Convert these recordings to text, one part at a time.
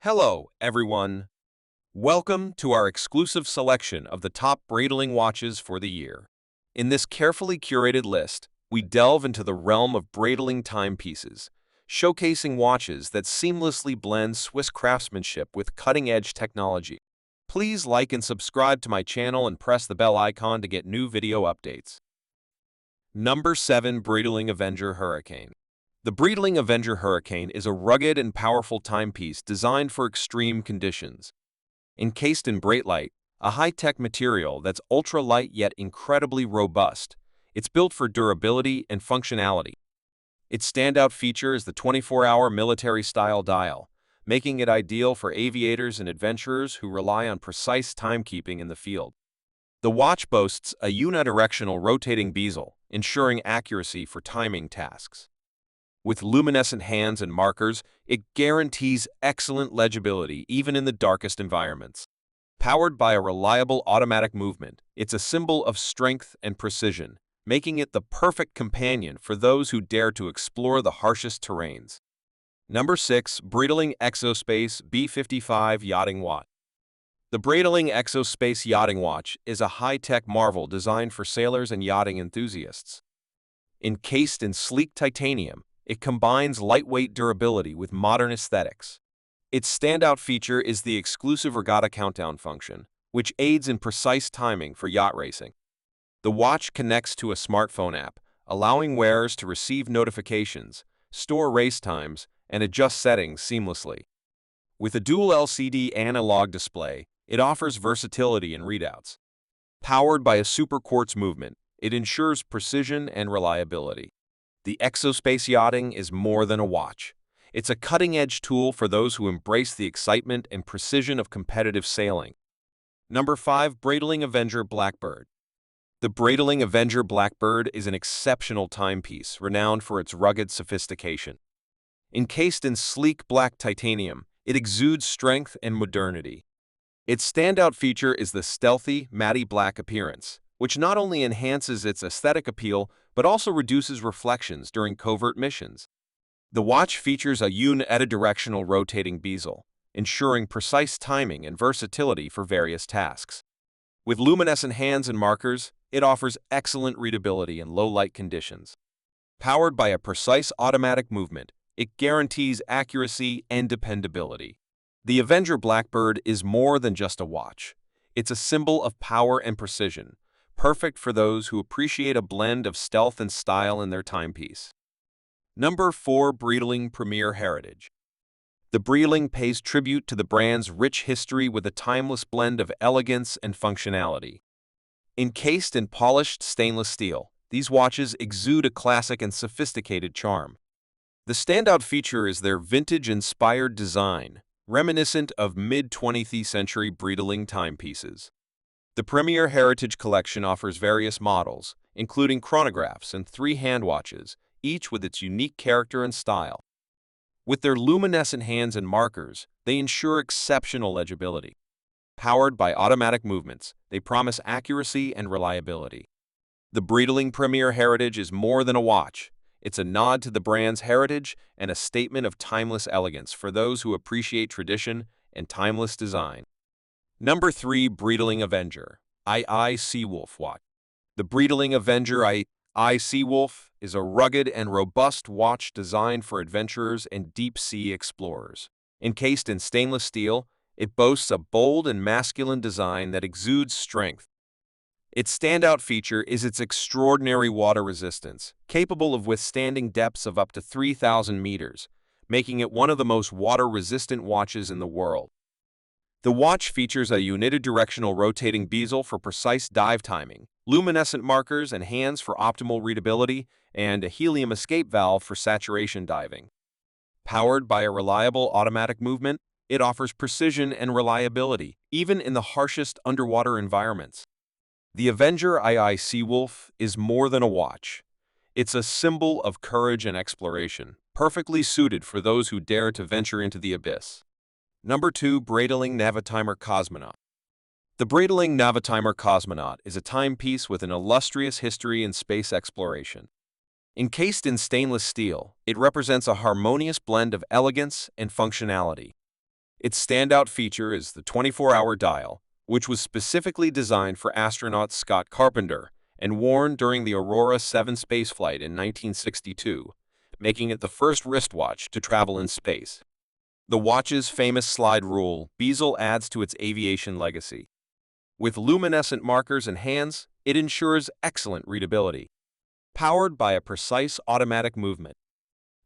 Hello, everyone. Welcome to our exclusive selection of the top Breitling watches for the year. In this carefully curated list, we delve into the realm of Breitling timepieces, showcasing watches that seamlessly blend Swiss craftsmanship with cutting-edge technology. Please like and subscribe to my channel and press the bell icon to get new video updates. Number 7. Breitling Avenger Hurricane. The Breitling Avenger Hurricane is a rugged and powerful timepiece designed for extreme conditions. Encased in Breitling, a high-tech material that's ultra-light yet incredibly robust, it's built for durability and functionality. Its standout feature is the 24-hour military-style dial, making it ideal for aviators and adventurers who rely on precise timekeeping in the field. The watch boasts a unidirectional rotating bezel, ensuring accuracy for timing tasks. With luminescent hands and markers, it guarantees excellent legibility even in the darkest environments. Powered by a reliable automatic movement, it's a symbol of strength and precision, making it the perfect companion for those who dare to explore the harshest terrains. Number 6. Breitling Exospace B55 Yachting Watch. The Breitling Exospace Yachting Watch is a high-tech marvel designed for sailors and yachting enthusiasts. Encased in sleek titanium, it combines lightweight durability with modern aesthetics. Its standout feature is the exclusive regatta countdown function, which aids in precise timing for yacht racing. The watch connects to a smartphone app, allowing wearers to receive notifications, store race times, and adjust settings seamlessly. With a dual LCD analog display, it offers versatility in readouts. Powered by a super quartz movement, it ensures precision and reliability. The Exospace Yachting is more than a watch. It's a cutting-edge tool for those who embrace the excitement and precision of competitive sailing. Number 5. Breitling Avenger BlackBird. The Breitling Avenger BlackBird is an exceptional timepiece renowned for its rugged sophistication. Encased in sleek black titanium, it exudes strength and modernity. Its standout feature is the stealthy, matte black appearance, which not only enhances its aesthetic appeal but also reduces reflections during covert missions. The watch features a unidirectional rotating bezel, ensuring precise timing and versatility for various tasks. With luminescent hands and markers, it offers excellent readability in low-light conditions. Powered by a precise automatic movement, it guarantees accuracy and dependability. The Avenger BlackBird is more than just a watch. It's a symbol of power and precision, perfect for those who appreciate a blend of stealth and style in their timepiece. Number 4. Breitling Premier Heritage. The Breitling pays tribute to the brand's rich history with a timeless blend of elegance and functionality. Encased in polished stainless steel, these watches exude a classic and sophisticated charm. The standout feature is their vintage-inspired design, reminiscent of mid-20th century Breitling timepieces. The Premier Heritage Collection offers various models, including chronographs and 3 hand watches, each with its unique character and style. With their luminescent hands and markers, they ensure exceptional legibility. Powered by automatic movements, they promise accuracy and reliability. The Breitling Premier Heritage is more than a watch. It's a nod to the brand's heritage and a statement of timeless elegance for those who appreciate tradition and timeless design. Number 3. Breitling Avenger II Seawolf Watch. The Breitling Avenger II Seawolf is a rugged and robust watch designed for adventurers and deep-sea explorers. Encased in stainless steel, it boasts a bold and masculine design that exudes strength. Its standout feature is its extraordinary water resistance, capable of withstanding depths of up to 3,000 meters, making it one of the most water-resistant watches in the world. The watch features a unidirectional rotating bezel for precise dive timing, luminescent markers and hands for optimal readability, and a helium escape valve for saturation diving. Powered by a reliable automatic movement, it offers precision and reliability, even in the harshest underwater environments. The Avenger II Seawolf is more than a watch. It's a symbol of courage and exploration, perfectly suited for those who dare to venture into the abyss. Number 2. Breitling Navitimer Cosmonaut. The Breitling Navitimer Cosmonaut is a timepiece with an illustrious history in space exploration. Encased in stainless steel, it represents a harmonious blend of elegance and functionality. Its standout feature is the 24-hour dial, which was specifically designed for astronaut Scott Carpenter and worn during the Aurora 7 spaceflight in 1962, making it the first wristwatch to travel in space. The watch's famous slide rule bezel adds to its aviation legacy. With luminescent markers and hands, it ensures excellent readability. Powered by a precise automatic movement,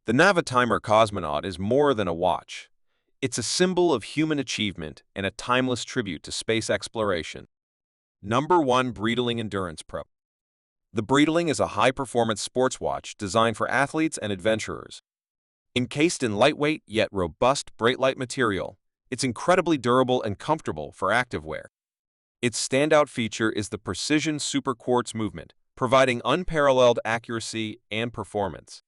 the Navitimer Cosmonaut is more than a watch. It's a symbol of human achievement and a timeless tribute to space exploration. Number 1. Breitling Endurance Pro. The Breitling is a high-performance sports watch designed for athletes and adventurers. Encased in lightweight yet robust Breitling material, it's incredibly durable and comfortable for activewear. Its standout feature is the precision super quartz movement, providing unparalleled accuracy and performance.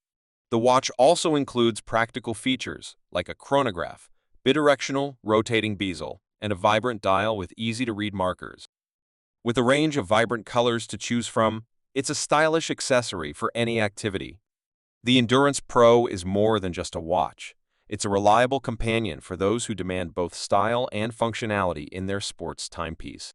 The watch also includes practical features like a chronograph, bidirectional rotating bezel, and a vibrant dial with easy-to-read markers. With a range of vibrant colors to choose from, it's a stylish accessory for any activity. The Endurance Pro is more than just a watch. It's a reliable companion for those who demand both style and functionality in their sports timepiece.